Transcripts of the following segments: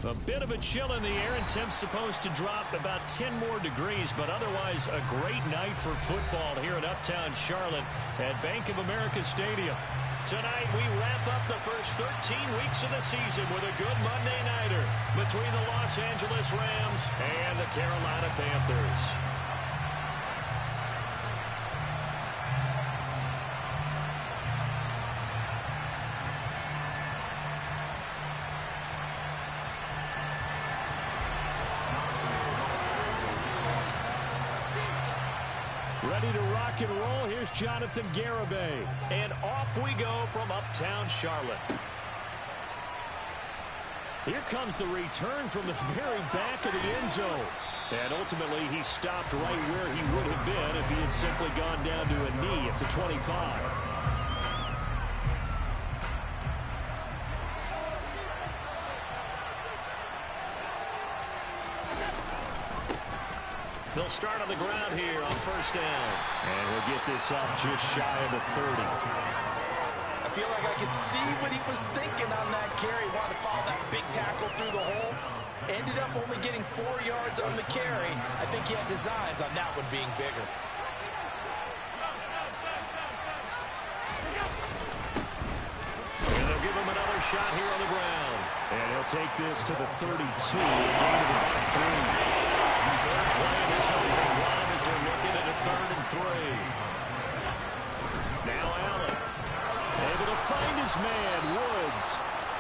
A bit of a chill in the air, and temps supposed to drop about 10 more degrees, but otherwise a great night for football here in Uptown Charlotte at Bank of America Stadium. Tonight we wrap up the first 13 weeks of the season with a good Monday nighter between the Los Angeles Rams and the Carolina Panthers. Ready to rock and roll. Here's Jonathan Garibay. And off we go from Uptown Charlotte. Here comes the return from the very back of the end zone. And ultimately, he stopped right where he would have been if he had simply gone down to a knee at the 25. They'll start on the ground here on first down. And he'll get this up just shy of the 30. I feel like I could see what he was thinking on that carry. Wanted to follow that big tackle through the hole. Ended up only getting 4 yards on the carry. I think he had designs on that one being bigger. And they'll give him another shot here on the ground. And he'll take this to the 32. A gain of about 3. Third play of this opening drive as they're looking at a 3rd and 3. Now Allen able to find his man, Woods.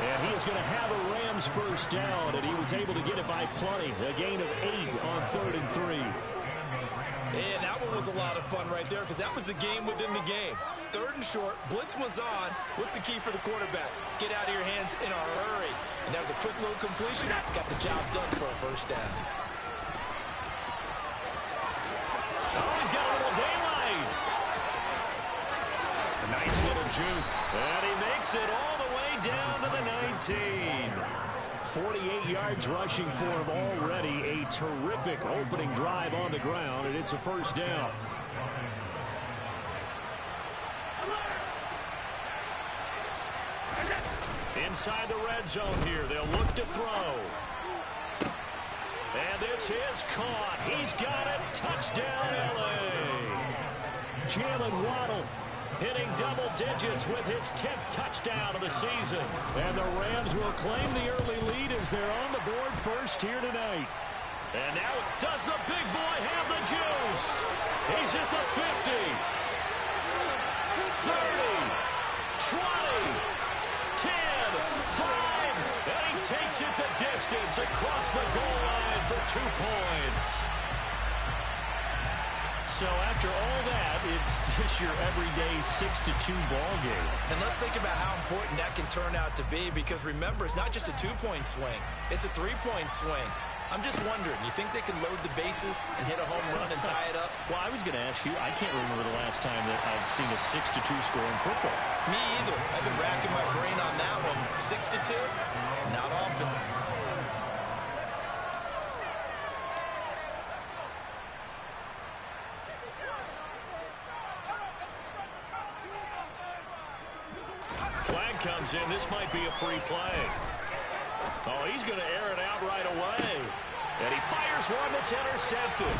And he is going to have a Rams first down, and he was able to get it by plenty. A gain of 8 on 3rd and 3. And that one was a lot of fun right there because that was the game within the game. 3rd and short, blitz was on. What's the key for the quarterback? Get out of your hands in a hurry. And that was a quick little completion. Got the job done for a first down. Oh, he's got a little daylight. A nice little juke. And he makes it all the way down to the 19. 48 yards rushing for him already. A terrific opening drive on the ground, and it's a first down. Inside the red zone here. They'll look to throw. And this is caught. He's got it. Touchdown, L.A. Jalen Waddle hitting double digits with his 10th touchdown of the season. And the Rams will claim the early lead as they're on the board first here tonight. And now does the big boy have the juice? He's at the 50. 30. 20. 10, 5, and he takes it the distance across the goal line for 2 points. So after all that, it's just your everyday 6-2 ball game. And let's think about how important that can turn out to be, because remember, it's not just a 2-point swing. It's a 3-point swing. I'm just wondering, you think they can load the bases and hit a home run and tie it up? Well, I was going to ask you, I can't remember the last time that I've seen a 6-2 score in football. Me either. I've been racking my brain on that one. 6-2? Not often. Flag comes in. This might be a free play. Oh, he's going to air it out right away. And he fires one that's intercepted.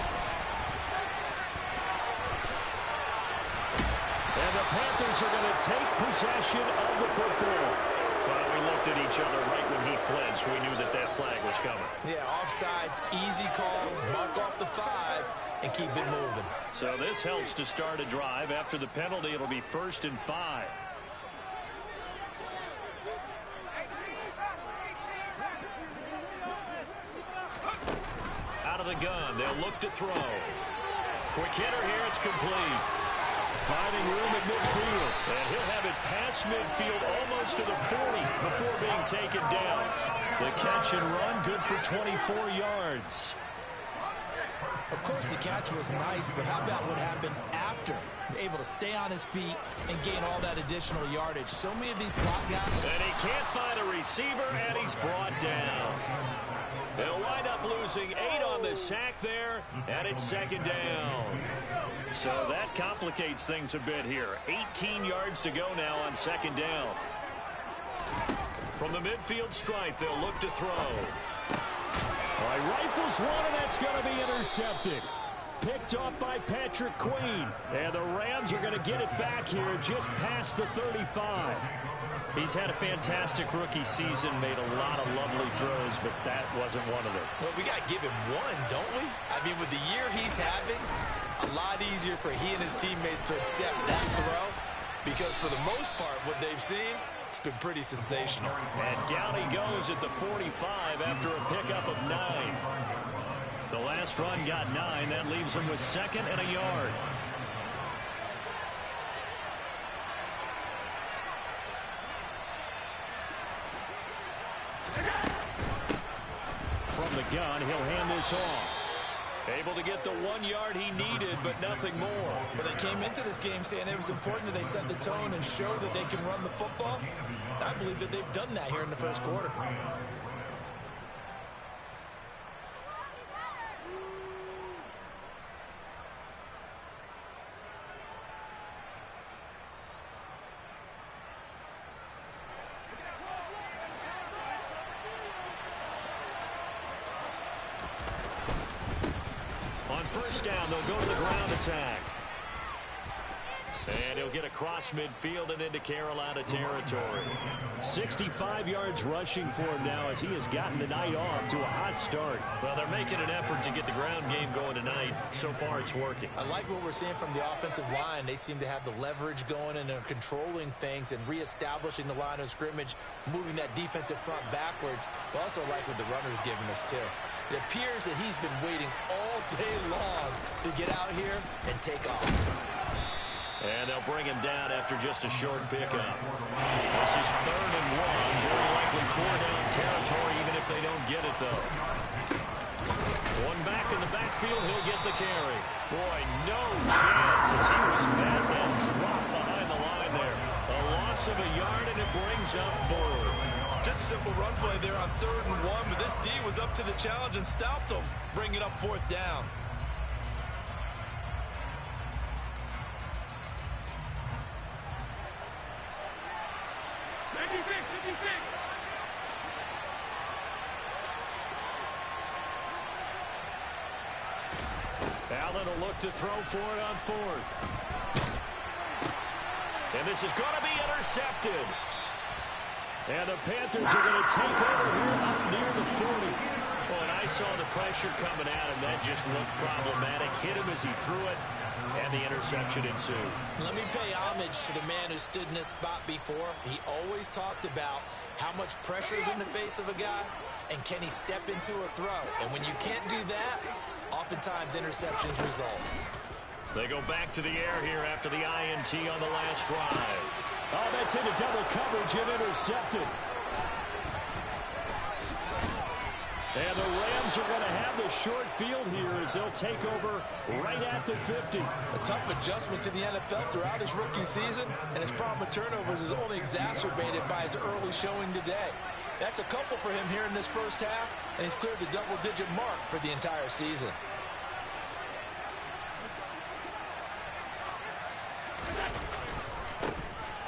And the Panthers are going to take possession of the football. Well, we looked at each other right when he flinched. We knew that that flag was coming. Yeah, offsides, easy call, mark off the 5, and keep it moving. So this helps to start a drive. After the penalty, it'll be 1st and 5. Out of the gun, they'll look to throw. Quick hitter here, it's complete. Finding room at midfield. And he'll have it past midfield almost to the 40 before being taken down. The catch and run, good for 24 yards. Of course, the catch was nice, but how about what happened after? Able to stay on his feet and gain all that additional yardage. So many of these slot guys. And he can't find a receiver, and he's brought down. They'll wind up losing 8 on the sack there, and it's 2nd down. So that complicates things a bit here. 18 yards to go now on 2nd down. From the midfield stripe, they'll look to throw. All right, rifles one, and that's going to be intercepted. Picked off by Patrick Queen. And the Rams are going to get it back here just past the 35. He's had a fantastic rookie season, made a lot of lovely throws, but that wasn't one of them. Well, we got to give him one, don't we? I mean, with the year he's having, a lot easier for he and his teammates to accept that throw, because for the most part, what they've seen, it's been pretty sensational. And down he goes at the 45 after a pickup of 9. The last run got 9. That leaves him with 2nd and a yard. From the gun, he'll hand this off. Able to get the 1 yard he needed, but nothing more. But they came into this game saying it was important that they set the tone and show that they can run the football. And I believe that they've done that here in the first quarter. First down, they'll go to the ground attack. And he'll get across midfield and into Carolina territory. 65 yards rushing for him now as he has gotten the night off to a hot start. Well, they're making an effort to get the ground game going tonight. So far, it's working. I like what we're seeing from the offensive line. They seem to have the leverage going and are controlling things and reestablishing the line of scrimmage, moving that defensive front backwards. But also like what the runner's giving us, too. It appears that he's been waiting all day long to get out here and take off. And they'll bring him down after just a short pickup. This is 3rd and 1. Very likely 4-down territory, even if they don't get it, though. One back in the backfield, he'll get the carry. Boy, no chance as he was met and dropped behind the line there. A loss of a yard, and it brings up 4th. Just a simple run play there on 3rd and 1, but this D was up to the challenge and stopped him, bringing up 4th down. Allen will look to throw for it on 4th. And this is going to be intercepted. And the Panthers are going to take over here up near the 40. Well, and I saw the pressure coming at him. That just looked problematic. Hit him as he threw it, and the interception ensued. Let me pay homage to the man who stood in this spot before. He always talked about how much pressure is in the face of a guy, and can he step into a throw. And when you can't do that, oftentimes interceptions result. They go back to the air here after the INT on the last drive. Oh, that's into double coverage and intercepted. And the Rams are going to have the short field here as they'll take over right at the 50. A tough adjustment to the NFL throughout his rookie season, and his problem with turnovers is only exacerbated by his early showing today. That's a couple for him here in this first half, and he's cleared the double-digit mark for the entire season.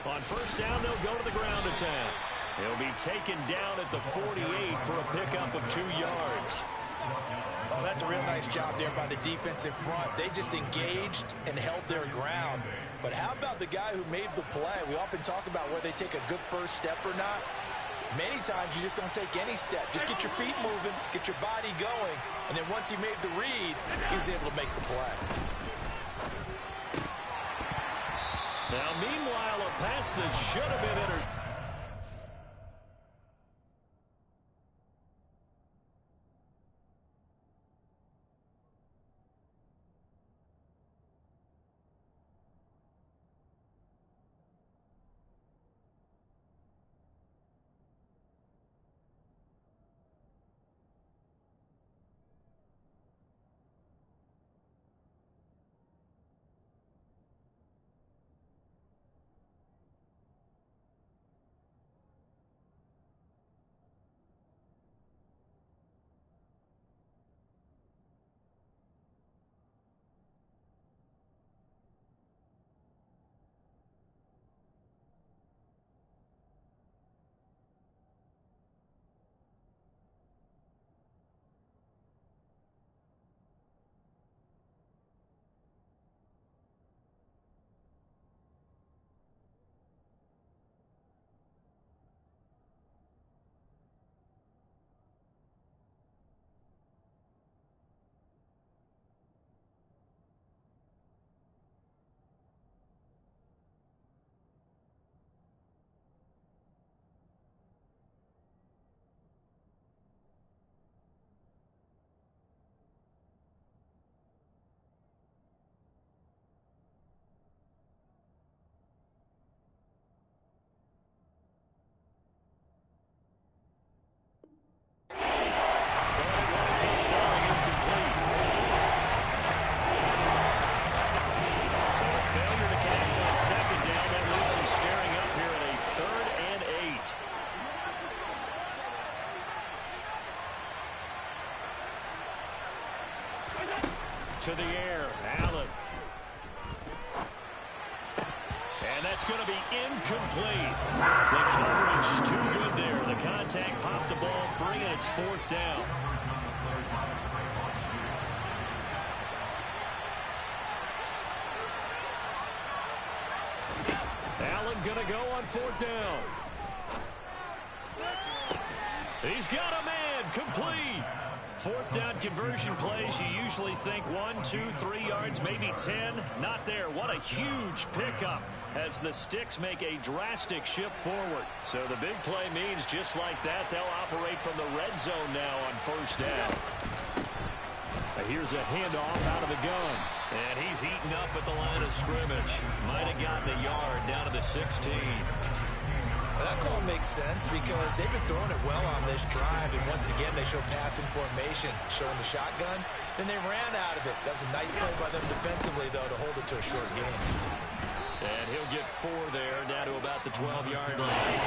On first down, they'll go to the ground attack. He'll be taken down at the 48 for a pickup of 2 yards. Oh, that's a real nice job there by the defensive front. They just engaged and held their ground. But how about the guy who made the play? We often talk about whether they take a good first step or not. Many times you just don't take any step. Just get your feet moving, get your body going, and then once he made the read, he was able to make the play. Now, meanwhile, a pass that should have been entered. to the air. Allen. And that's going to be incomplete. The coverage too good there. The contact popped the ball free, and it's 4th down. Allen going to go on 4th down. He's got a man. Complete. 4th down conversion plays, you usually think 1, 2, 3 yards, maybe 10. Not there. What a huge pickup as the Sticks make a drastic shift forward. So the big play means just like that, they'll operate from the red zone now on 1st down. Here's a handoff out of the gun. And he's eaten up at the line of scrimmage. Might have gotten a yard down to the 16. Well, that call makes sense because they've been throwing it well on this drive, and once again they show passing formation, showing the shotgun. Then they ran out of it. That was a nice play by them defensively, though, to hold it to a short game. And he'll get 4 there, down to about the 12-yard line.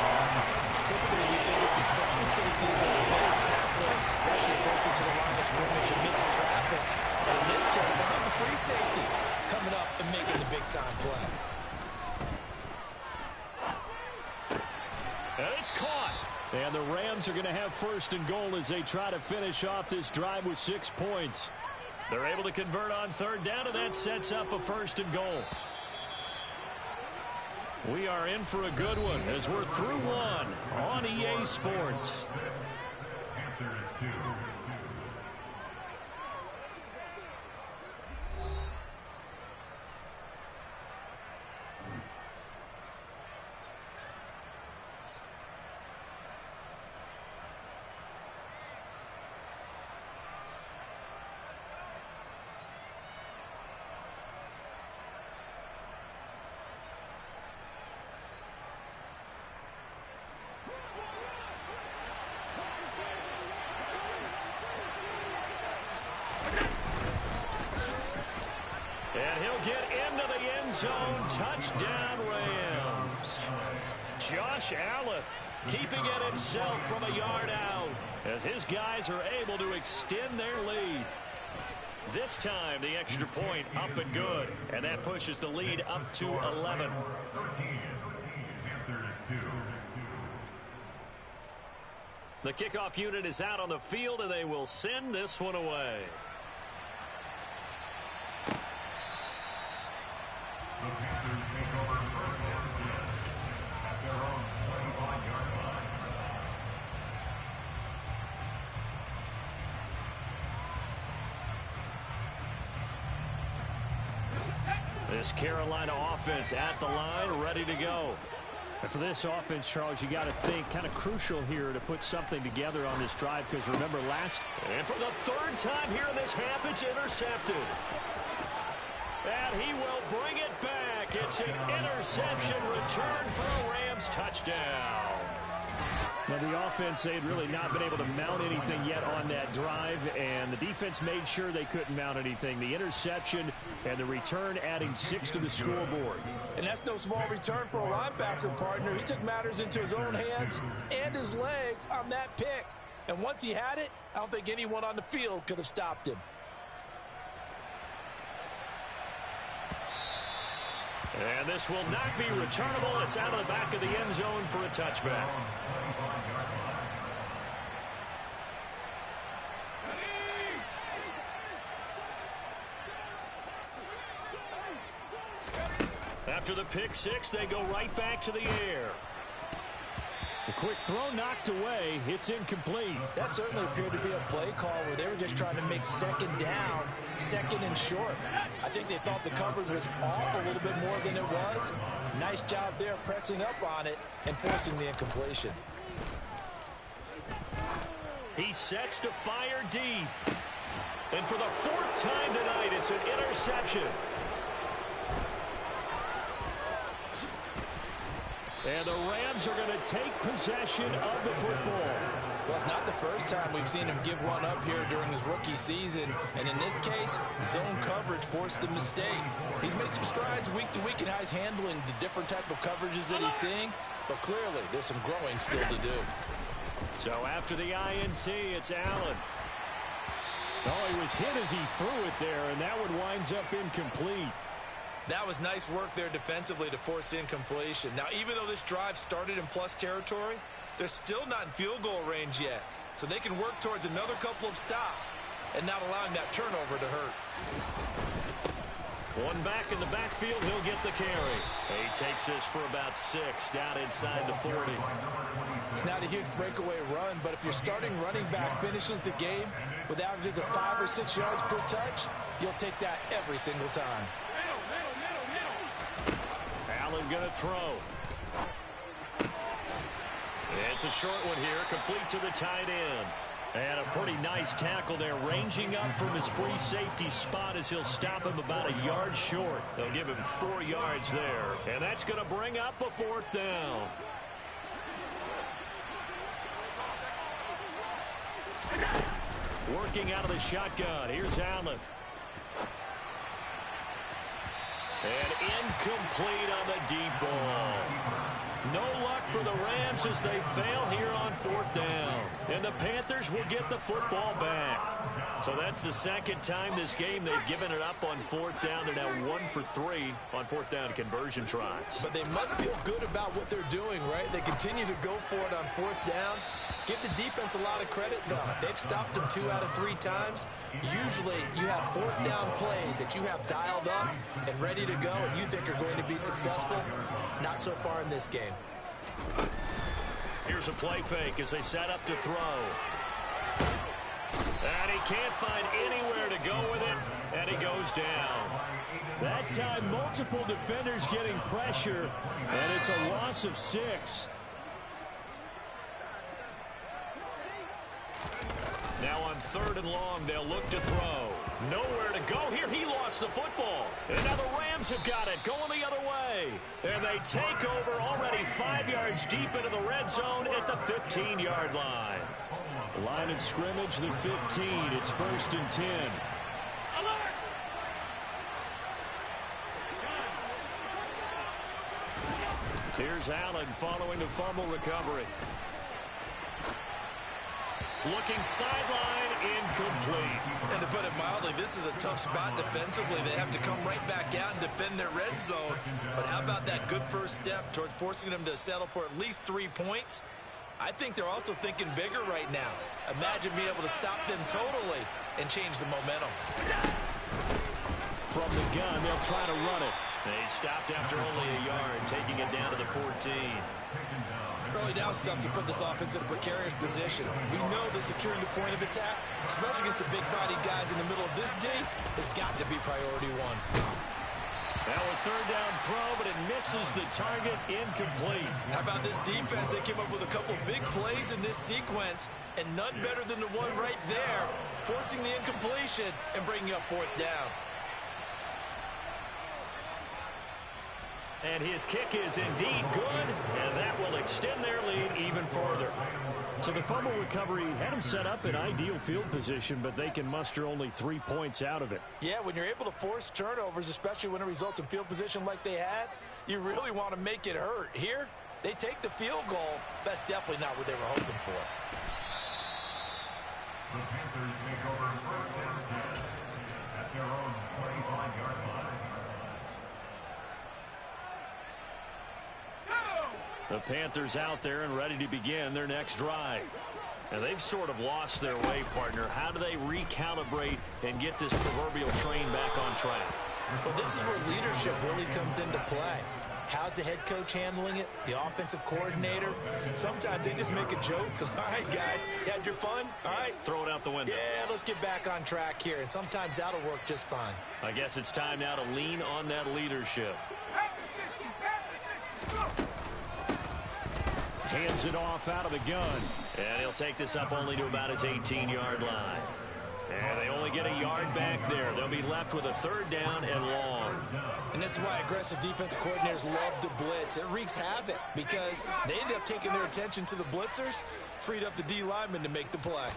Typically, we think it's the strong safeties that are better tacklers, especially closer to the line of scrimmage amidst traffic. But in this case, how about the free safety coming up and making the big-time play? And it's caught. And the Rams are going to have 1st and goal as they try to finish off this drive with 6 points. They're able to convert on 3rd down, and that sets up a 1st and goal. We are in for a good one as we're through 1 on EA Sports. Panthers 2. And he'll get into the end zone. Touchdown, Rams. Josh Allen keeping it himself from a yard out as his guys are able to extend their lead. This time, the extra point up and good. And that pushes the lead up to 11. Panthers 2. The kickoff unit is out on the field, and they will send this one away. The Panthers take over 1st and 10 at their own 25-yard line. This Carolina offense at the line, ready to go. And for this offense, Charles, you got to think kind of crucial here to put something together on this drive, because remember last. And for the 3rd time here in this half, it's intercepted. And he will bring it back. It's an interception return for a Rams touchdown. Now, the offense, they had really not been able to mount anything yet on that drive, and the defense made sure they couldn't mount anything. The interception and the return adding 6 to the scoreboard. And that's no small return for a linebacker partner. He took matters into his own hands and his legs on that pick. And once he had it, I don't think anyone on the field could have stopped him. And this will not be returnable. It's out of the back of the end zone for a touchback. After the pick 6, they go right back to the air. The quick throw knocked away. It's incomplete. That certainly appeared to be a play call where they were just trying to make 2nd down, 2nd and short. I think they thought the coverage was off a little bit more than it was. Nice job there pressing up on it and forcing the incompletion. He sets to fire deep. And for the 4th time tonight, it's an interception. And the Rams are going to take possession of the football. Well, it's not the first time we've seen him give one up here during his rookie season. And in this case, zone coverage forced the mistake. He's made some strides week to week in how he's handling the different type of coverages that he's seeing. But clearly, there's some growing still to do. So after the INT, it's Allen. Oh, he was hit as he threw it there, and that one winds up incomplete. That was nice work there defensively to force incompletion. Now, even though this drive started in plus territory, they're still not in field goal range yet. So they can work towards another couple of stops and not allowing that turnover to hurt. One back in the backfield, he'll get the carry. He takes this for about 6 down inside the 40. It's not a huge breakaway run, but if your starting running back finishes the game with averages of 5 or 6 yards per touch, you'll take that every single time. Allen going to throw. It's a short one here, complete to the tight end. And a pretty nice tackle there, ranging up from his free safety spot as he'll stop him about a yard short. They'll give him 4 yards there, and that's going to bring up a 4th down. Working out of the shotgun, here's Allen. And incomplete on the deep ball. No luck for the Rams as they fail here on 4th down. And the Panthers will get the football back. So that's the second time this game they've given it up on 4th down. They're now 1 for 3 on 4th down conversion tries. But they must feel good about what they're doing, right? They continue to go for it on 4th down. Give the defense a lot of credit, though. They've stopped them 2 out of 3 times. Usually, you have 4th down plays that you have dialed up and ready to go and you think are going to be successful. Not so far in this game. Here's a play fake as they set up to throw. And he can't find anywhere to go with it, and he goes down. That time, multiple defenders getting pressure, and it's a loss of 6. Now on 3rd and long, they'll look to throw. Nowhere to go here. He lost the football. And now the Rams have got it, going the other way. And they take over already 5 yards deep into the red zone at the 15-yard line. Line of scrimmage, the 15. It's 1st and 10. Here's Allen following the fumble recovery. Looking sideline, incomplete. And to put it mildly, this is a tough spot defensively. They have to come right back out and defend their red zone. But how about that good first step towards forcing them to settle for at least 3 points? I think they're also thinking bigger right now. Imagine being able to stop them totally and change the momentum. From the gun, they'll try to run it. They stopped after only a yard, taking it down to the 14. Early down stuff to put this offense in a precarious position. We know that securing the point of attack, especially against the big-bodied guys in the middle of this D, has got to be priority 1. Now a 3rd down throw, but it misses the target, incomplete. How about this defense? They came up with a couple big plays in this sequence, and none better than the one right there, forcing the incompletion and bringing up 4th down. And his kick is indeed good, and that will extend their lead even further. So the fumble recovery had them set up in ideal field position, but they can muster only 3 points out of it. Yeah, when you're able to force turnovers, especially when it results in field position like they had, you really want to make it hurt. Here, they take the field goal. That's definitely not what they were hoping for. The Panthers take over 1st and 10 at their own 25-yard line. The Panthers out there and ready to begin their next drive. And they've sort of lost their way, partner. How do they recalibrate and get this proverbial train back on track? Well, this is where leadership really comes into play. How's the head coach handling it? The offensive coordinator? Sometimes they just make a joke. All right, guys, you had your fun? All right. Throw it out the window. Yeah, let's get back on track here. And sometimes that'll work just fine. I guess it's time now to lean on that leadership. Hands it off out of the gun. And he'll take this up only to about his 18-yard line. And they only get a yard back there. They'll be left with a 3rd down and long. And this is why aggressive defensive coordinators love to blitz. It wreaks havoc because they end up taking their attention to the blitzers, freed up the D lineman to make the play.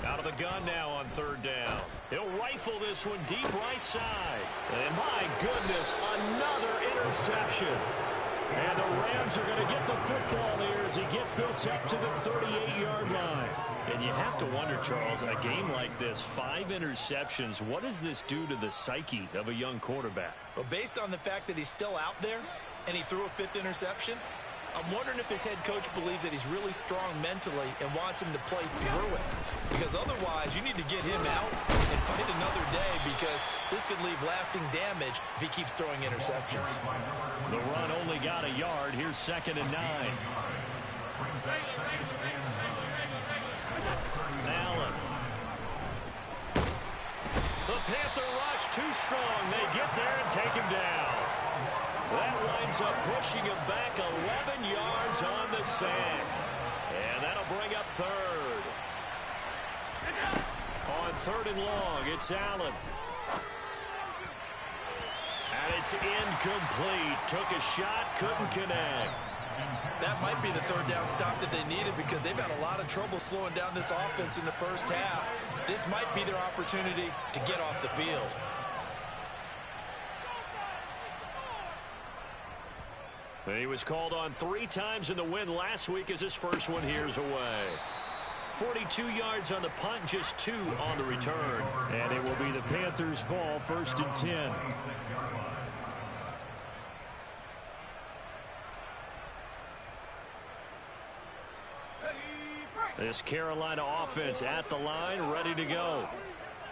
Out of the gun now on 3rd down. He'll rifle this one deep right side. And my goodness, another interception. And the Rams are going to get the football here as he gets this up to the 38-yard line. And you have to wonder, Charles, a game like this, 5 interceptions, what does this do to the psyche of a young quarterback? Well, based on the fact that he's still out there and he threw a 5th interception, I'm wondering if his head coach believes that he's really strong mentally and wants him to play through it. Because otherwise, you need to get him out and fight another day, because this could leave lasting damage if he keeps throwing interceptions. The run only got a yard. Here's 2nd and 9. Allen. The Panther rush too strong. They get there and take him down. That winds up pushing him back 11 yards on the sack. And that'll bring up 3rd. On 3rd and long, it's Allen. And it's incomplete. Took a shot, couldn't connect. That might be the 3rd down stop that they needed, because they've had a lot of trouble slowing down this offense in the first half. This might be their opportunity to get off the field. He was called on 3 times in the win last week as his first one here's away. 42 yards on the punt, just 2 on the return. And it will be the Panthers' ball, 1st and 10. This Carolina offense at the line, ready to go.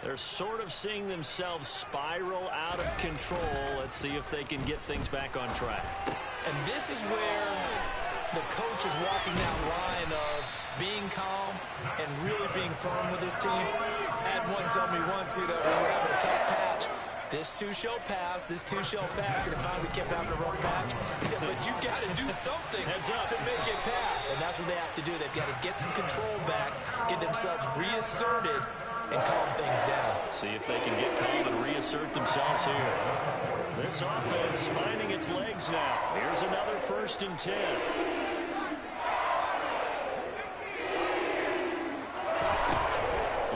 They're sort of seeing themselves spiral out of control. Let's see if they can get things back on track. And this is where the coach is walking that line of being calm and really being firm with his team. Had one tell me once, we were having a tough patch. This too shall pass, this too shall pass, and it finally kept having a rough patch. He said, but you got to do something to make it pass, and that's what they have to do. They've got to get some control back, get themselves reasserted, and calm things down. See if they can get calm and reassert themselves here. This offense finding its legs now. Here's another 1st and 10.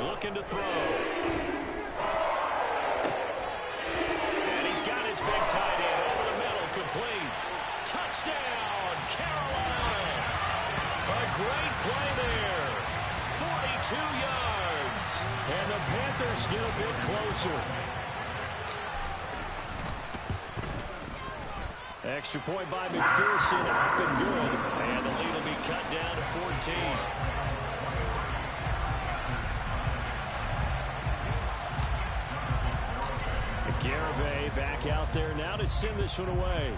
Looking to throw. And he's got his big tight end over the middle, complete. Touchdown, Carolina. A great play there. 42 yards. And the Panthers get a bit closer. Extra point by McPherson, up and good. And the lead will be cut down to 14. Garibay back out there now to send this one away.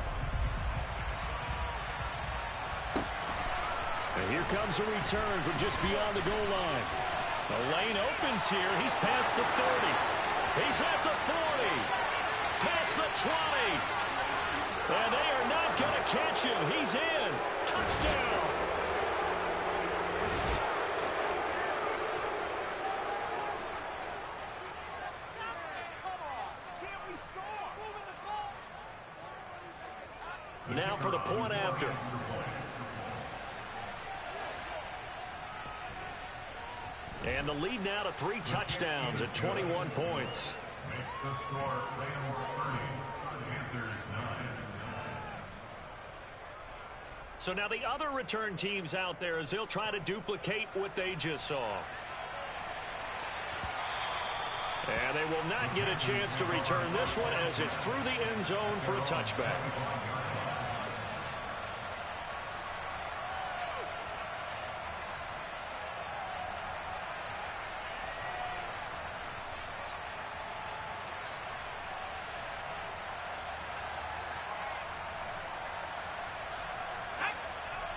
And here comes a return from just beyond the goal line. The lane opens here. He's past the 30. He's at the 40. Past the 20. And they are not going to catch him. He's in. Touchdown. Now for the point after. And the lead now to 3 touchdowns at 21 points. Makes the score Rams 30, Panthers 9. So now the other return teams out there, as they'll try to duplicate what they just saw. And they will not get a chance to return this one, as it's through the end zone for a touchback.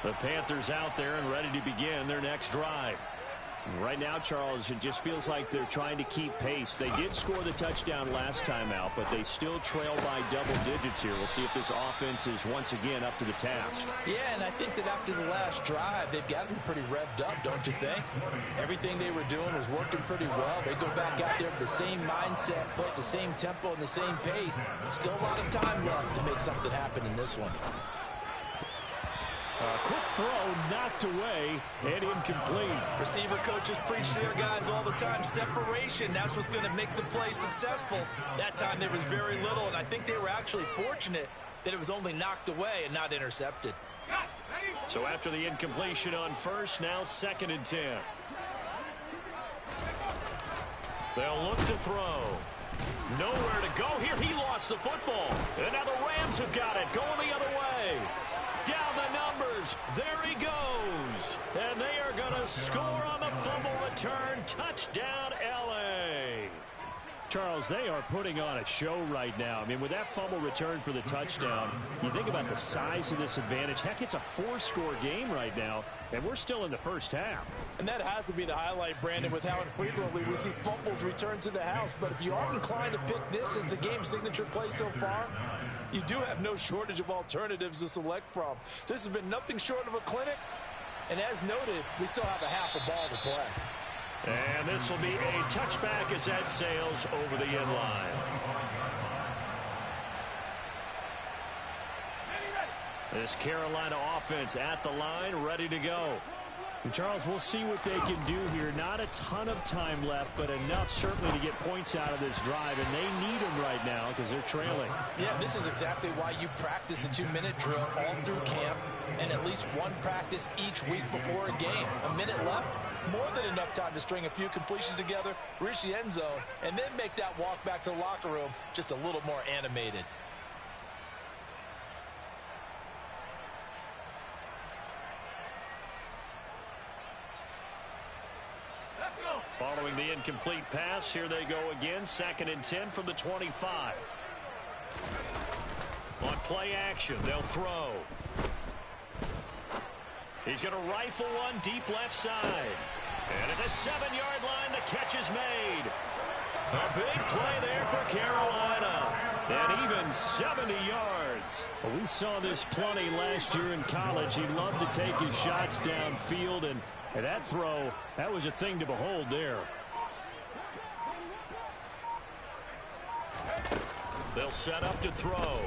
The Panthers out there and ready to begin their next drive. Right now, Charles, it just feels like they're trying to keep pace. They did score the touchdown last time out, but they still trail by double digits here. We'll see if this offense is once again up to the task. Yeah, and I think that after the last drive, they've got to be pretty revved up, don't you think? Everything they were doing was working pretty well. They go back out there with the same mindset, play at the same tempo and the same pace. Still a lot of time left to make something happen in this one. Quick throw knocked away and incomplete. Receiver coaches preach to their guys all the time. Separation, that's what's going to make the play successful. That time there was very little, and I think they were actually fortunate that it was only knocked away and not intercepted. So after the incompletion on first, now 2nd and 10. They'll look to throw. Nowhere to go here. He lost the football. And now the Rams have got it. Going the other way. Down the numbers. There he goes. And they are going to score on the fumble return. Touchdown, L.A. Charles, they are putting on a show right now. I mean, with that fumble return for the touchdown, you think about the size of this advantage. Heck, it's a 4-score game right now, and we're still in the first half. And that has to be the highlight, Brandon, with how infrequently we see fumbles return to the house. But if you are inclined to pick this as the game signature play so far, you do have no shortage of alternatives to select from. This has been nothing short of a clinic. And as noted, we still have a half a ball to play. And this will be a touchback as that sails over the end line. This Carolina offense at the line, ready to go. And Charles, we'll see what they can do here. Not a ton of time left, but enough certainly to get points out of this drive, and they need them right now because they're trailing. Yeah, this is exactly why you practice a 2-minute drill all through camp and at least one practice each week before a game. A minute left, more than enough time to string a few completions together, reach the end zone, and then make that walk back to the locker room just a little more animated. Following the incomplete pass, here they go again. 2nd and 10 from the 25. On play action, they'll throw. He's going to rifle one deep left side. And at the 7-yard line, the catch is made. A big play there for Carolina. And even 70 yards. Well, we saw this plenty last year in college. He loved to take his shots downfield, and that throw, that was a thing to behold there. They'll set up to throw.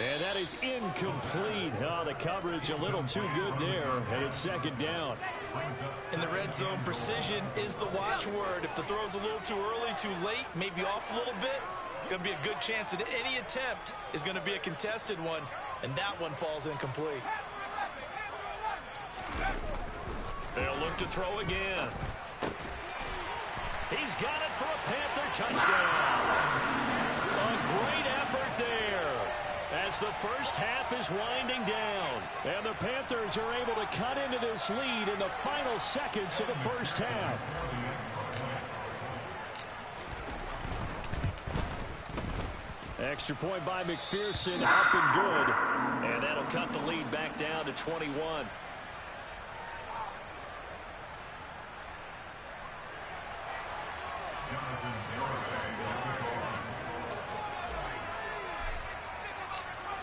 And that is incomplete. Oh, the coverage a little too good there, and it's 2nd down. In the red zone, precision is the watchword. If the throw's a little too early, too late, maybe off a little bit, going to be a good chance that any attempt is going to be a contested one, and that one falls incomplete. They'll look to throw again. He's got it for a Panther touchdown. A great effort there as the first half is winding down. And the Panthers are able to cut into this lead in the final seconds of the first half. Extra point by McPherson, up and good. And that'll cut the lead back down to 21.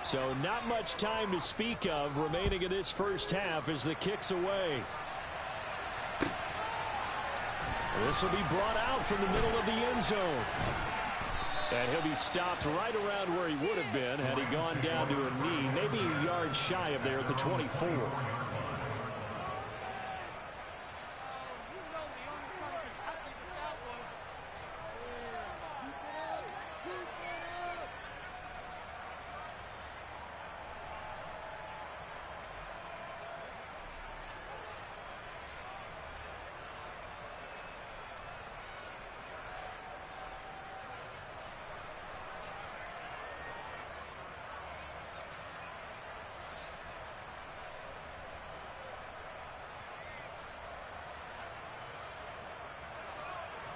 So not much time to speak of remaining in this first half as the kick's away. This will be brought out from the middle of the end zone. And he'll be stopped right around where he would have been had he gone down to a knee, maybe a yard shy of there at the 24.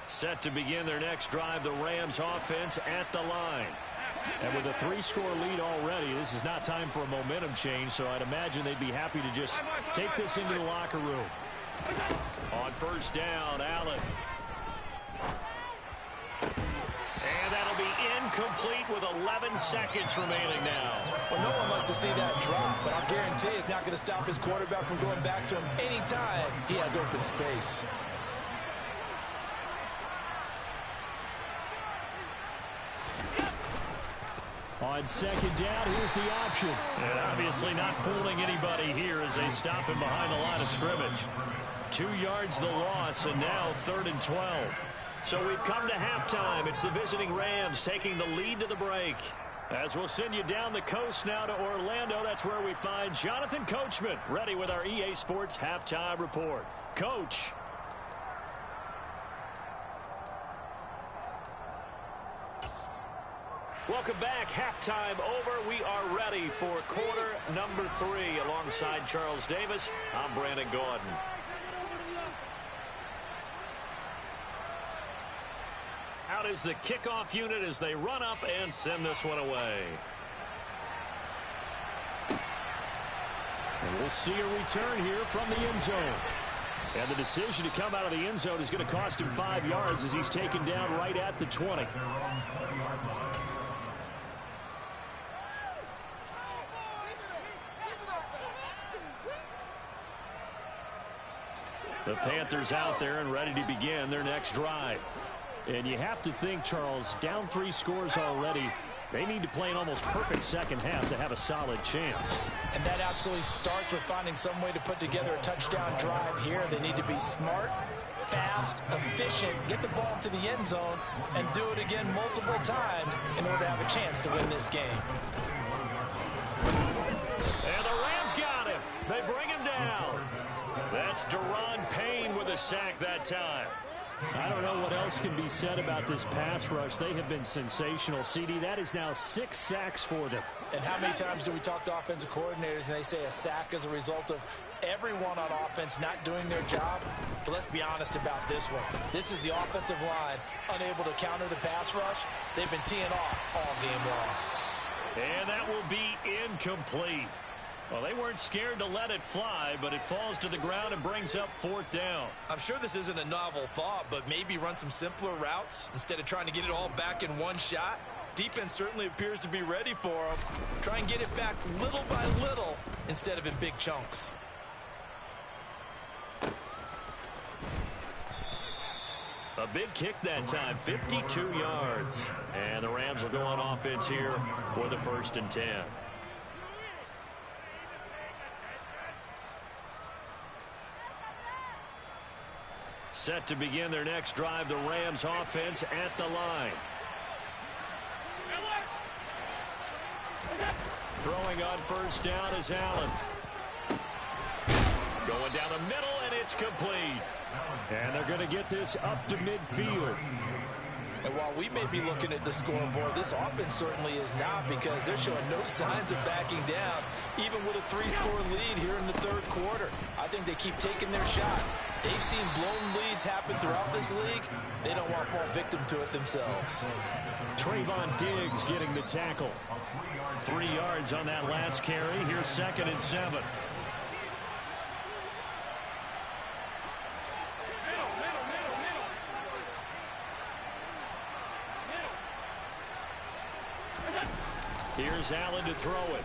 Set to begin their next drive, the Rams offense at the line. And with a 3-score lead already, this is not time for a momentum change, so I'd imagine they'd be happy to just take this into the locker room. On first down, Allen. And that'll be incomplete with 11 seconds remaining now. Well, no one wants to see that drop, but I'll guarantee it's not going to stop his quarterback from going back to him anytime he has open space. On second down, here's the option. And obviously not fooling anybody here as they stop him behind the line of scrimmage. 2 yards the loss, and now 3rd and 12. So we've come to halftime. It's the visiting Rams taking the lead to the break. As we'll send you down the coast now to Orlando, that's where we find Jonathan Coachman ready with our EA Sports Halftime Report. Coach. Welcome back. Halftime over. We are ready for quarter number 3. Alongside Charles Davis, I'm Brandon Gordon. Out is the kickoff unit as they run up and send this one away. And we'll see a return here from the end zone. And the decision to come out of the end zone is going to cost him 5 yards as he's taken down right at the 20. The Panthers out there and ready to begin their next drive. And you have to think, Charles, down 3 scores already. They need to play an almost perfect second half to have a solid chance. And that absolutely starts with finding some way to put together a touchdown drive here. They need to be smart, fast, efficient, get the ball to the end zone, and do it again multiple times in order to have a chance to win this game. And the Rams got him. They bring him down. That's Deron Payne with a sack that time. I don't know what else can be said about this pass rush. They have been sensational. CD, that is now 6 sacks for them. And how many times do we talk to offensive coordinators and they say a sack is a result of everyone on offense not doing their job? But let's be honest about this one. This is the offensive line unable to counter the pass rush. They've been teeing off all game long. And that will be incomplete. Well, they weren't scared to let it fly, but it falls to the ground and brings up 4th down. I'm sure this isn't a novel thought, but maybe run some simpler routes instead of trying to get it all back in one shot. Defense certainly appears to be ready for them. Try and get it back little by little instead of in big chunks. A big kick that time, 52 yards. And the Rams will go on offense here for the 1st and 10. Set to begin their next drive, the Rams offense at the line. Throwing on 1st down is Allen. Going down the middle, and it's complete. And they're going to get this up to midfield. And while we may be looking at the scoreboard, this offense certainly is not, because they're showing no signs of backing down, even with a 3-score lead here in the 3rd quarter. I think they keep taking their shots. They've seen blown leads happen throughout this league. They don't want to fall victim to it themselves. Trayvon Diggs getting the tackle. 3 yards on that last carry. Here's 2nd and 7. Here's Allen to throw it.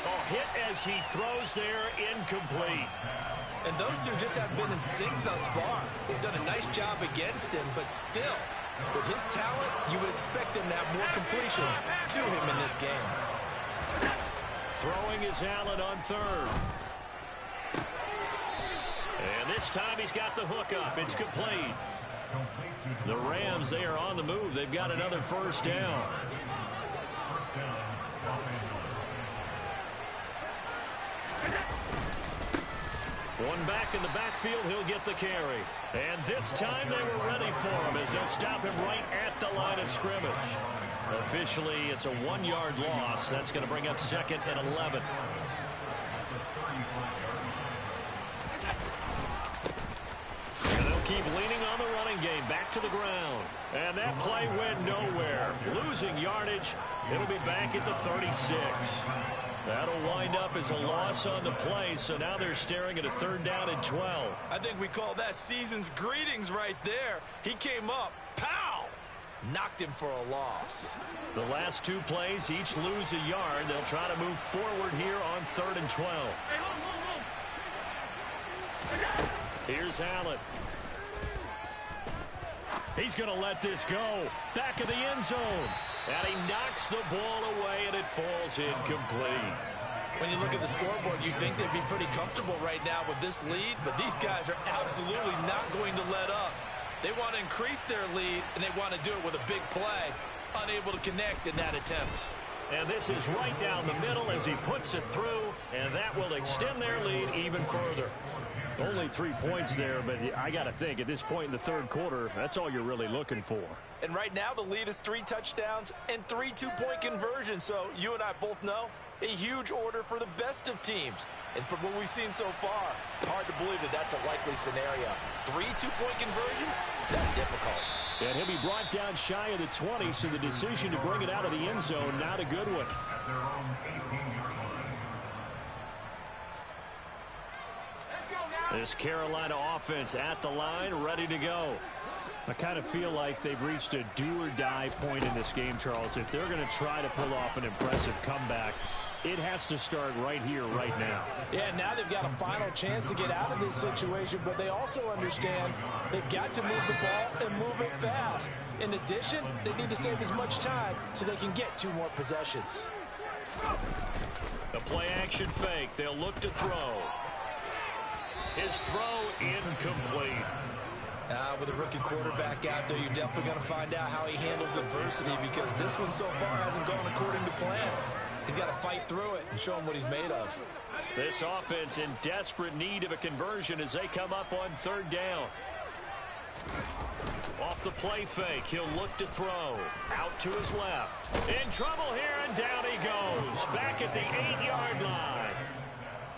Oh, hit as he throws there, incomplete. And those two just haven't been in sync thus far. They've done a nice job against him, but still, with his talent, you would expect him to have more completions to him in this game. Throwing is Allen on 3rd. And this time he's got the hook up. It's complete. The Rams, they are on the move. They've got another 1st down. One back in the backfield, he'll get the carry. And this time they were ready for him as they'll stop him right at the line of scrimmage. Officially, it's a 1-yard loss. That's going to bring up 2nd and 11. And they'll keep leaning on the running game. Back to the ground. And that play went nowhere. Losing yardage. It'll be back at the 36. That'll wind up as a loss on the play, so now they're staring at a 3rd down and 12. I think we call that season's greetings right there. He came up, pow! Knocked him for a loss. The last 2 plays each lose a yard. They'll try to move forward here on 3rd and 12. Here's Allen. He's going to let this go. Back of the end zone. And he knocks the ball away, and it falls incomplete. When you look at the scoreboard, you'd think they'd be pretty comfortable right now with this lead, but these guys are absolutely not going to let up. They want to increase their lead, and they want to do it with a big play. Unable to connect in that attempt. And this is right down the middle as he puts it through, and that will extend their lead even further. Only 3 points there, but I got to think at this point in the third quarter, that's all you're really looking for. And right now the lead is 3 touchdowns and 3 two-point conversions. So you and I both know a huge order for the best of teams. And from what we've seen so far, hard to believe that that's a likely scenario. 3 two-point conversions? That's difficult. And he'll be brought down shy of the 20, so the decision to bring it out of the end zone, not a good one. This Carolina offense at the line, ready to go. I kind of feel like they've reached a do-or-die point in this game, Charles. If they're going to try to pull off an impressive comeback, it has to start right here, right now. Yeah, now they've got a final chance to get out of this situation, but they also understand they've got to move the ball and move it fast. In addition, they need to save as much time so they can get 2 more possessions. The play-action fake. They'll look to throw. His throw incomplete. With a rookie quarterback out there, you're definitely going to find out how he handles adversity, because this one so far hasn't gone according to plan. He's got to fight through it and show him what he's made of. This offense in desperate need of a conversion as they come up on 3rd down. Off the play fake, he'll look to throw. Out to his left. In trouble here, and down he goes. Back at the 8-yard line.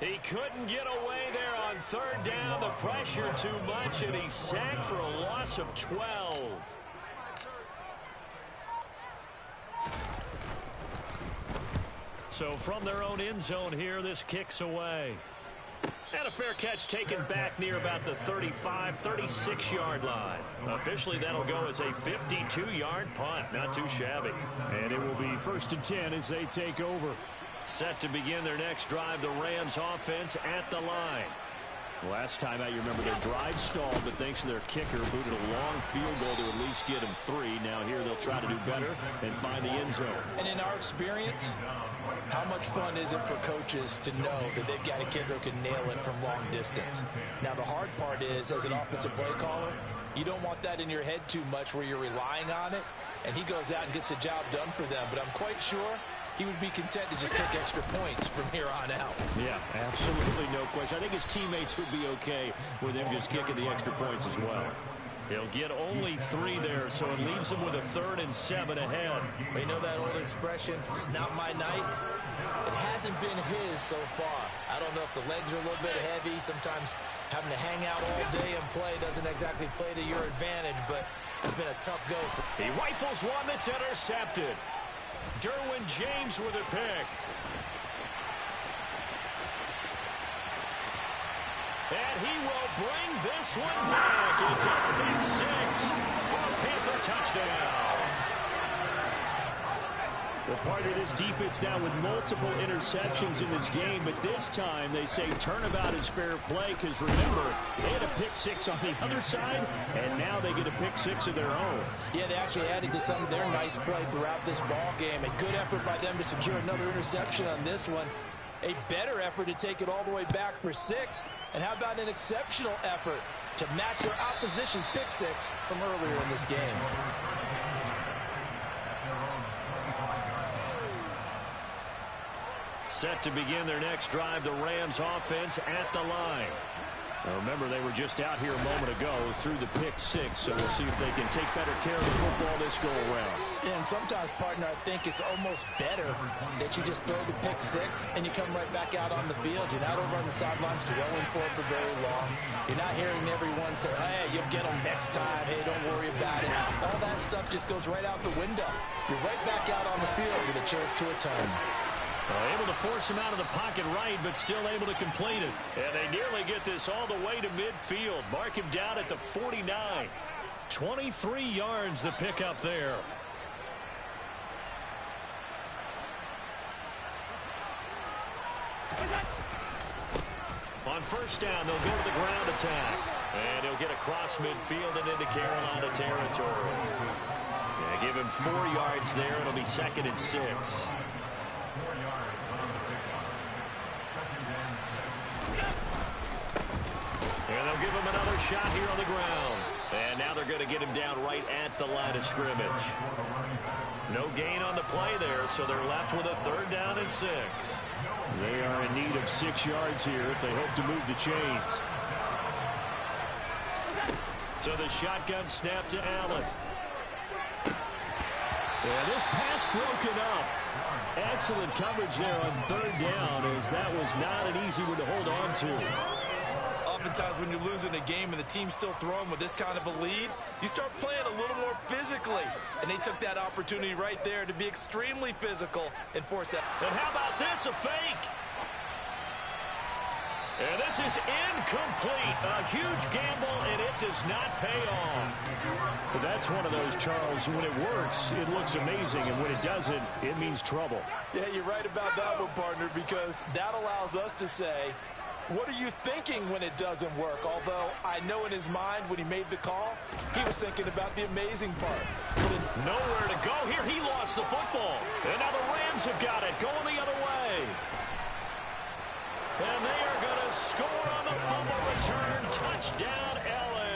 He couldn't get away there on 3rd down. The pressure too much, and he's sacked for a loss of 12. So from their own end zone here, this kicks away. And a fair catch taken back near about the 35, 36-yard line. Officially, that'll go as a 52-yard punt. Not too shabby. And it will be 1st and 10 as they take over. Set to begin their next drive, the Rams offense at the line. Last time out, you remember their drive stalled, but thanks to their kicker, booted a long field goal to at least get them 3. Now here they'll try to do better and find the end zone. And in our experience, how much fun is it for coaches to know that they've got a kicker who can nail it from long distance? Now the hard part is, as an offensive play caller, you don't want that in your head too much where you're relying on it, and he goes out and gets the job done for them. But I'm quite sure he would be content to just kick extra points from here on out. Yeah, absolutely, no question. I think his teammates would be okay with him just kicking the extra points as well. He'll get only 3 there, so it leaves him with a 3rd and 7 ahead. You know that old expression, it's not my night? It hasn't been his so far. I don't know if the legs are a little bit heavy. Sometimes having to hang out all day and play doesn't exactly play to your advantage, but it's been a tough go. He rifles one that's intercepted. Derwin James with a pick. And he will bring this one back. It's a pick 6 for a Panther touchdown. Well, part of this defense now with multiple interceptions in this game, but this time they say turnabout is fair play, because remember, they had a pick 6 on the other side, and now they get a pick 6 of their own. Yeah, they actually added to some of their nice play throughout this ball game. A good effort by them to secure another interception on this one. A better effort to take it all the way back for 6. And how about an exceptional effort to match their opposition's pick 6 from earlier in this game? Set to begin their next drive, the Rams offense at the line. Now remember, they were just out here a moment ago through the pick 6, so we'll see if they can take better care of the football this go around. Yeah, and sometimes, partner, I think it's almost better that you just throw the pick 6 and you come right back out on the field. You're not over on the sidelines dwelling for it for very long. You're not hearing everyone say, hey, you'll get them next time. Hey, don't worry about it. All that stuff just goes right out the window. You're right back out on the field with a chance to atone. Able to force him out of the pocket right, but still able to complete it. And they nearly get this all the way to midfield. Mark him down at the 49. 23 yards the pickup there. On 1st down, they'll go to the ground attack. And he'll get across midfield and into Carolina territory. Yeah, give him 4 yards there. It'll be 2nd and 6. And they'll give him another shot here on the ground. And now they're going to get him down right at the line of scrimmage. No gain on the play there, so they're left with a 3rd down and 6. They are in need of 6 yards here if they hope to move the chains. So the shotgun snap to Allen. And this pass broken up. Excellent coverage there on 3rd down, as that was not an easy one to hold on to. Oftentimes when you're losing a game and the team's still throwing with this kind of a lead, you start playing a little more physically. And they took that opportunity right there to be extremely physical and force that. And how about this, a fake? And this is incomplete. A huge gamble, and it does not pay off. But that's one of those, Charles, when it works, it looks amazing, and when it doesn't, it means trouble. Yeah, you're right about that one, partner, because that allows us to say, what are you thinking when it doesn't work? Although I know in his mind when he made the call, he was thinking about the amazing part. Nowhere to go here. He lost the football. And now the Rams have got it, going the other way. And they are going to score on the fumble return. Touchdown, L.A.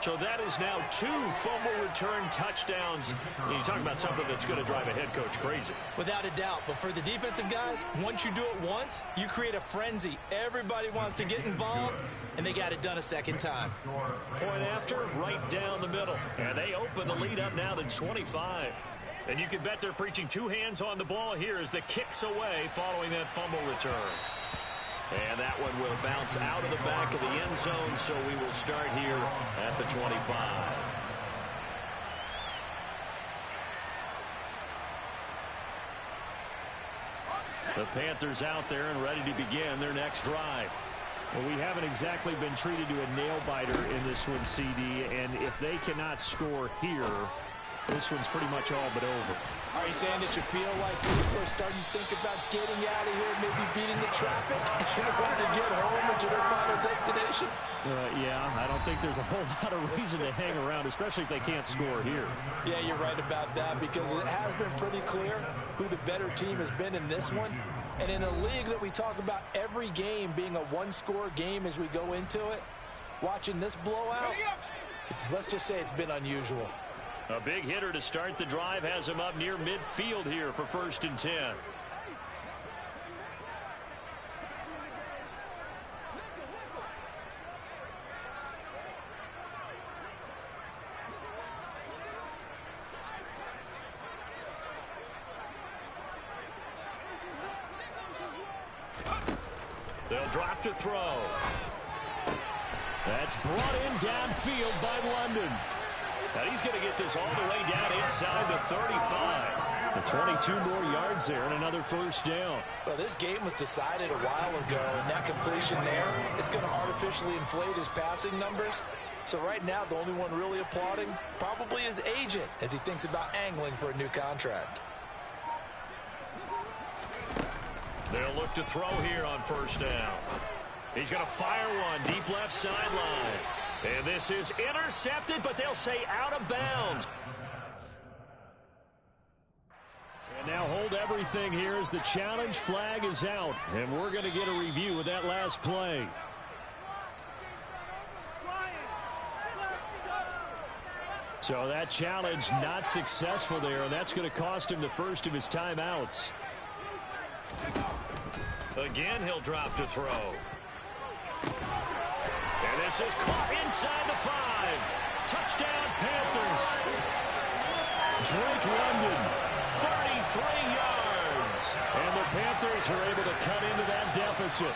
So that is now 2 fumble return touchdowns. You talk about something that's going to drive a head coach crazy. Without a doubt. But for the defensive guys, once you do it once, you create a frenzy. Everybody wants to get involved, and they got it done a second time. Point after, right down the middle. And they open the lead up now to 25. And you can bet they're preaching 2 hands on the ball here as the kick's away following that fumble return. And that one will bounce out of the back of the end zone, so we will start here at the 25. The Panthers out there and ready to begin their next drive. Well, we haven't exactly been treated to a nail-biter in this one, CD, and if they cannot score here, this one's pretty much all but over. Are you saying that you feel like people are starting to think about getting out of here, maybe beating the traffic in order to get home or to their final destination? Yeah, I don't think there's a whole lot of reason to hang around, especially if they can't score here. Yeah, you're right about that, because it has been pretty clear who the better team has been in this one. And in a league that we talk about every game being a one-score game as we go into it, watching this blowout, let's just say it's been unusual. A big hitter to start the drive has him up near midfield here for 1st and 10. They'll drop to throw. That's brought in downfield by London. And he's going to get this all the way down inside the 35. The 22 more yards there and another 1st down. Well, this game was decided a while ago, and that completion there is going to artificially inflate his passing numbers. So right now, the only one really applauding probably his agent as he thinks about angling for a new contract. They'll look to throw here on 1st down. He's going to fire one deep left sideline. And this is intercepted, but they'll say out of bounds. And now hold everything here as the challenge flag is out. And we're going to get a review of that last play. So that challenge not successful there, and that's going to cost him the first of his timeouts. Again, he'll drop to throw. And this is caught inside the 5. Touchdown, Panthers. Drake London. 33 yards. And the Panthers are able to cut into that deficit.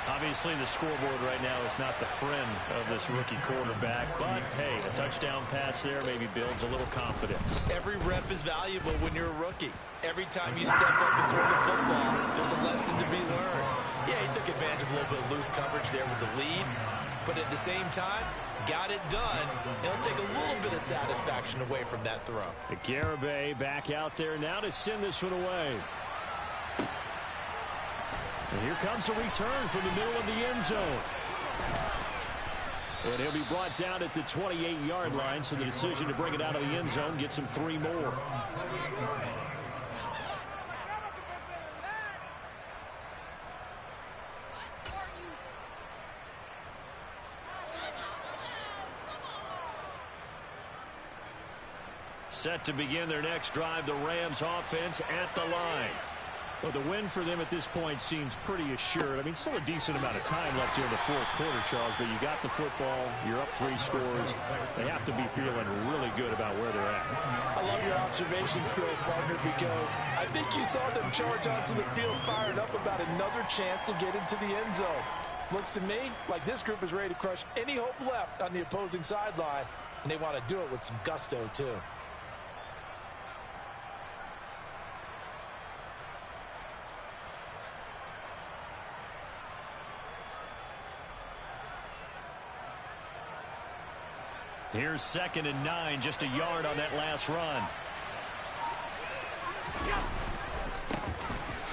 Obviously, the scoreboard right now is not the friend of this rookie quarterback. But, hey, a touchdown pass there maybe builds a little confidence. Every rep is valuable when you're a rookie. Every time you step up and throw the football, there's a lesson to be learned. Yeah, he took advantage of a little bit of loose coverage there with the lead. But at the same time, got it done. It'll take a little bit of satisfaction away from that throw. The Garibay back out there now to send this one away. And here comes a return from the middle of the end zone. And he'll be brought down at the 28-yard line, so the decision to bring it out of the end zone gets him 3 more. Set to begin their next drive, the Rams offense at the line. Well, the win for them at this point seems pretty assured. I mean, still a decent amount of time left here in the fourth quarter, Charles, but you got the football, you're up 3 scores. They have to be feeling really good about where they're at. I love your observation skills, partner, because I think you saw them charge onto the field fired up about another chance to get into the end zone. Looks to me like this group is ready to crush any hope left on the opposing sideline, and they want to do it with some gusto, too. Here's 2nd and 9, just a yard on that last run.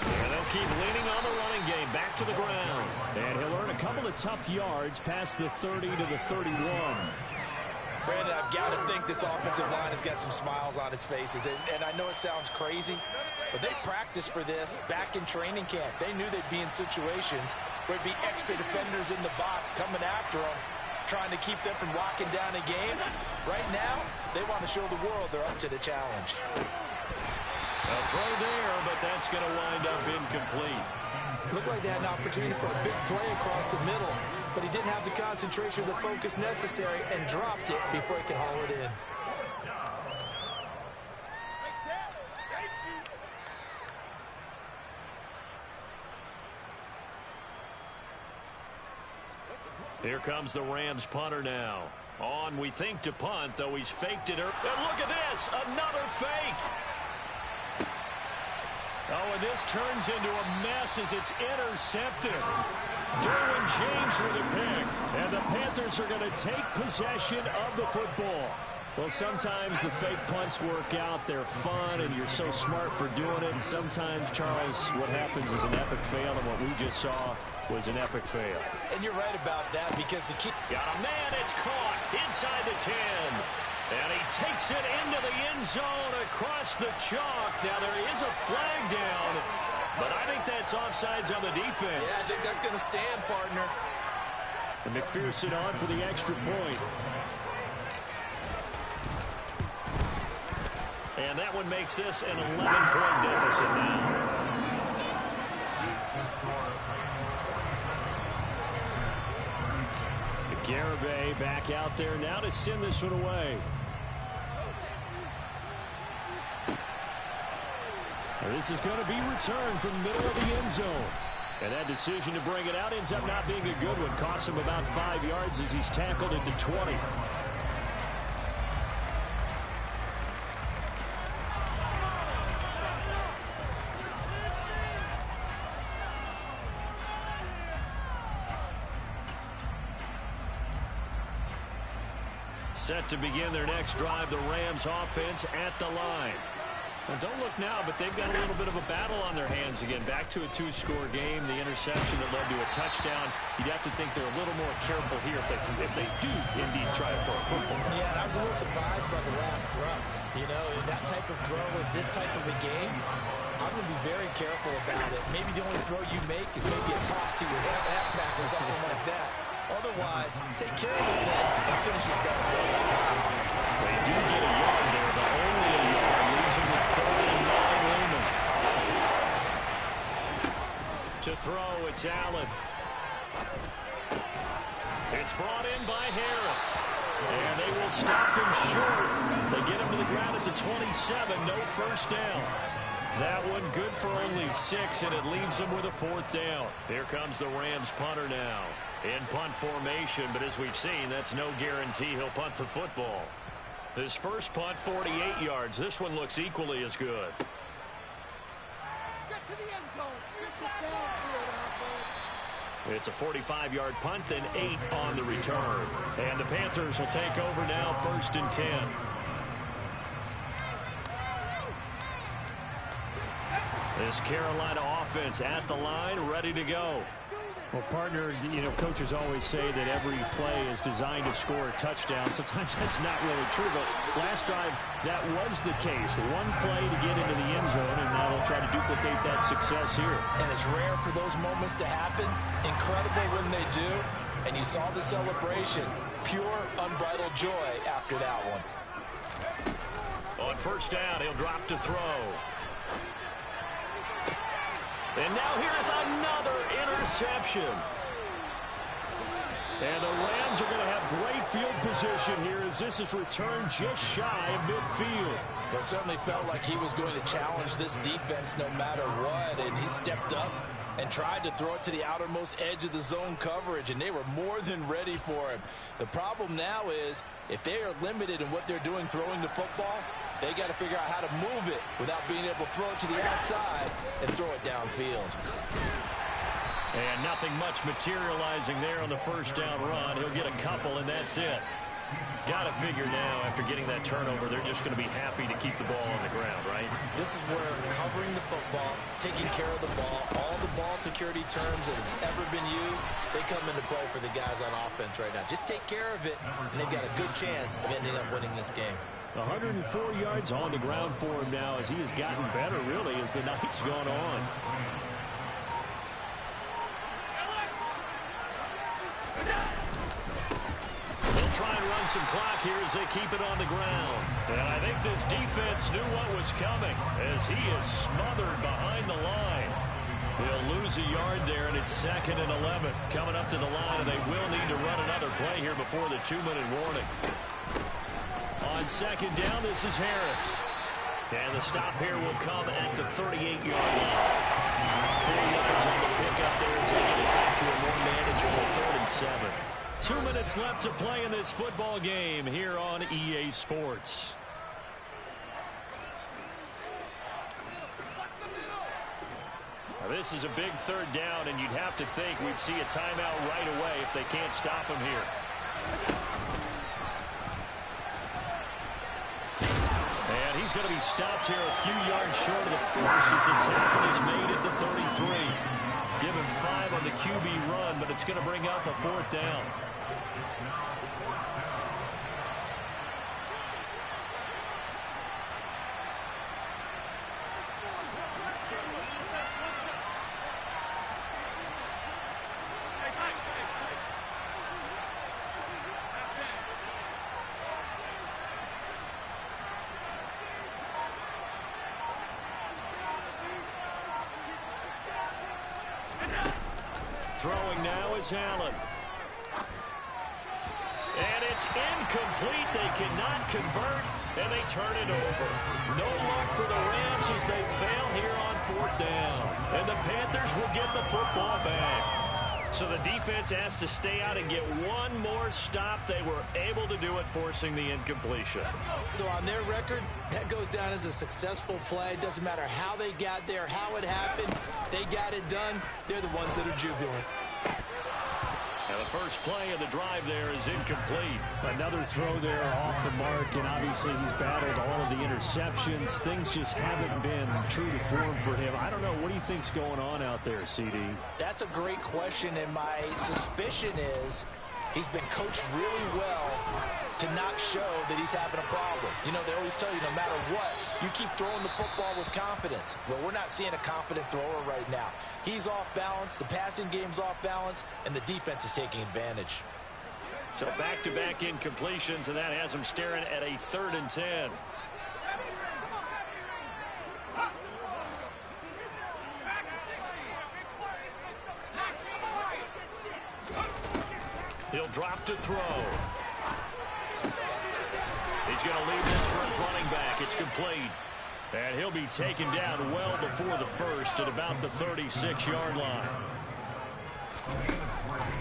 And they'll keep leaning on the running game, back to the ground. And he'll earn a couple of tough yards past the 30 to the 31. Brandon, I've got to think this offensive line has got some smiles on its faces. And I know it sounds crazy, but they practiced for this back in training camp. They knew they'd be in situations where it'd be extra defenders in the box coming after them, trying to keep them from locking down a game. Right now, they want to show the world they're up to the challenge. A throw there, but that's going to wind up incomplete. Looked like they had an opportunity for a big play across the middle, but he didn't have the concentration or the focus necessary and dropped it before he could haul it in. Here comes the Rams punter now. On, we think, to punt, though he's faked it. And look at this, another fake. Oh, and this turns into a mess as it's intercepted. Derwin James with a pick. And the Panthers are going to take possession of the football. Well, sometimes the fake punts work out. They're fun, and you're so smart for doing it. And sometimes, Charles, what happens is an epic fail, and what we just saw was an epic fail. And you're right about that, because the key... Got a man, it's caught inside the 10. And he takes it into the end zone across the chalk. Now, there is a flag down, but I think that's offsides on the defense. Yeah, I think that's going to stand, partner. And McPherson on for the extra point. And that one makes this an 11-point deficit now. Garibay back out there now to send this one away. Well, this is going to be returned from the middle of the end zone. And that decision to bring it out ends up not being a good one. Costs him about 5 yards as he's tackled at the 20. Set to begin their next drive, the Rams offense at the line. Well, don't look now, but they've got a little bit of a battle on their hands again. Back to a 2-score game. The interception that led to a touchdown. You'd have to think they're a little more careful here if they do indeed try to throw a football. Yeah, and I was a little surprised by the last throw. You know, that type of throw in this type of a game, I'm going to be very careful about it. Maybe the only throw you make is maybe a toss to your halfback or something like that. Otherwise, take care of the thing and finish this bad boy off. They do get a yard there, but only a yard. Leaves them with 3rd and 9 Raymond. To throw, it's Allen. It's brought in by Harris. And they will stop him short. They get him to the ground at the 27. No first down. That one good for only 6, and it leaves them with a 4th down. Here comes the Rams punter now. In punt formation, but as we've seen, that's no guarantee he'll punt the football. His first punt, 48 yards. This one looks equally as good. Get to the end zone. Sit down, It's a 45-yard punt, then 8 on the return. And the Panthers will take over now, 1st and 10. This Carolina offense at the line, ready to go. Well, partner, you know, coaches always say that every play is designed to score a touchdown. Sometimes that's not really true, but last drive, that was the case. One play to get into the end zone, and now they'll try to duplicate that success here. And it's rare for those moments to happen. Incredible when they do. And you saw the celebration. Pure, unbridled joy after that one. On first down, he'll drop to throw. And now here's another interception. And the Rams are going to have great field position here as this is returned just shy of midfield. Well, it certainly felt like he was going to challenge this defense no matter what, and he stepped up and tried to throw it to the outermost edge of the zone coverage, and they were more than ready for him. The problem now is if they are limited in what they're doing throwing the football, they got to figure out how to move it without being able to throw it to the outside and throw it downfield. And nothing much materializing there on the first down run. He'll get a couple, and that's it. Got to figure now, after getting that turnover, they're just going to be happy to keep the ball on the ground, right? This is where covering the football, taking care of the ball, all the ball security terms that have ever been used, they come into play for the guys on offense right now. Just take care of it, and they've got a good chance of ending up winning this game. 104 yards on the ground for him now as he has gotten better, really, as the night's gone on. They'll try and run some clock here as they keep it on the ground. And I think this defense knew what was coming as he is smothered behind the line. They'll lose a yard there, and it's 2nd and 11. Coming up to the line, and they will need to run another play here before the 2-minute warning. On second down, this is Harris. And the stop here will come at the 38-yard line. 4 yards on the pickup there as they get it back to a more manageable 3rd and 7. 2 minutes left to play in this football game here on EA Sports. Now this is a big 3rd down, and you'd have to think we'd see a timeout right away if they can't stop him here. And he's going to be stopped here a few yards short of the first as the tackle is made at the 33. Give him 5 on the QB run, but it's going to bring up a 4th down. Throwing now is Allen. And it's incomplete. They cannot convert, and they turn it over. No luck for the Rams as they fail here on 4th down. And the Panthers will get the football back. So the defense has to stay out and get one more stop. They were able to do it, forcing the incompletion. So on their record, that goes down as a successful play. Doesn't matter how they got there, how it happened. They got it done. They're the ones that are jubilant. And the first play of the drive there is incomplete. Another throw there off the mark, and obviously he's battled all of the interceptions. Things just haven't been true to form for him. I don't know. What do you think's going on out there, CD? That's a great question, and my suspicion is he's been coached really well to not show that he's having a problem. You know, they always tell you no matter what, you keep throwing the football with confidence. Well, we're not seeing a confident thrower right now. He's off balance, the passing game's off balance, and the defense is taking advantage. So back-to-back incompletions, and that has him staring at a 3rd and 10. He'll drop to throw. He's going to leave this for his running back. It's complete. And he'll be taken down well before the first at about the 36-yard line.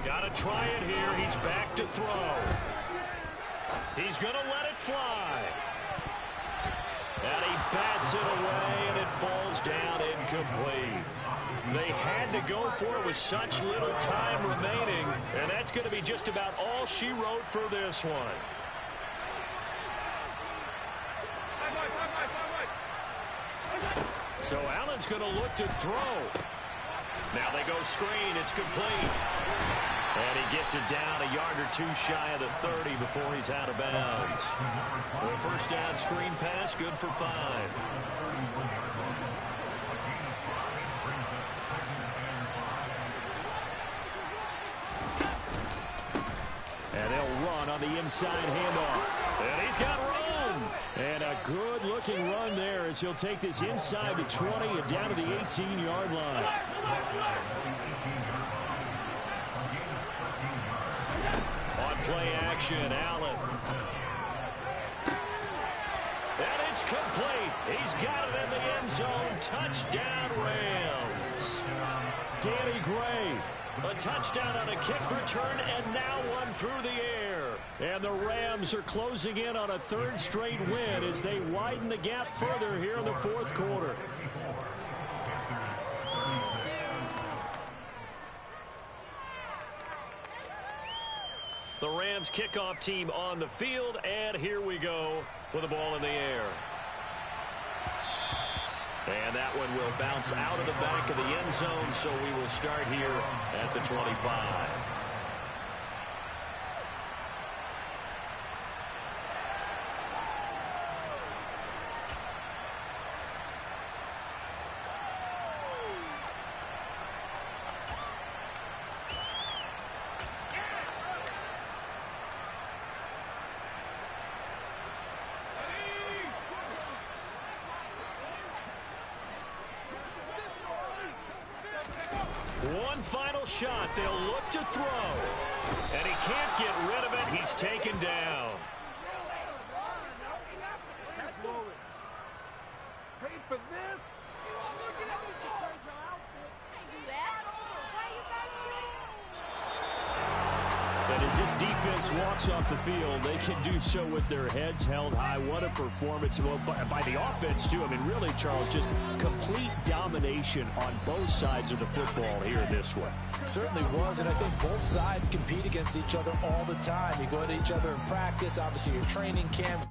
Got to try it here. He's back to throw. He's going to let it fly. And he bats it away, and it falls down incomplete. They had to go for it with such little time remaining, and that's going to be just about all she wrote for this one. So Allen's going to look to throw. Now they go screen. It's complete. And he gets it down a yard or 2 shy of the 30 before he's out of bounds. The first down screen pass, good for 5. And they'll run on the inside handoff. And he's got room. And a good-looking run there as he'll take this inside the 20 and down to the 18-yard line. On play action, Allen. And it's complete. He's got it in the end zone. Touchdown, Rams. Danny Gray. A touchdown on a kick return, and now one through the air. And the Rams are closing in on a third straight win as they widen the gap further here in the fourth quarter. The Rams kickoff team on the field, and here we go with the ball in the air. And that one will bounce out of the back of the end zone, so we will start here at the 25. One final shot. They'll look to throw. And he can't get rid of it. He's taken down. Paid for this? And as this defense walks off the field, they can do so with their heads held high. What a performance by the offense, too. I mean, really, Charles, just complete domination on both sides of the football here in this one. Certainly was, and I think both sides compete against each other all the time. You go at each other in practice, obviously your training camp.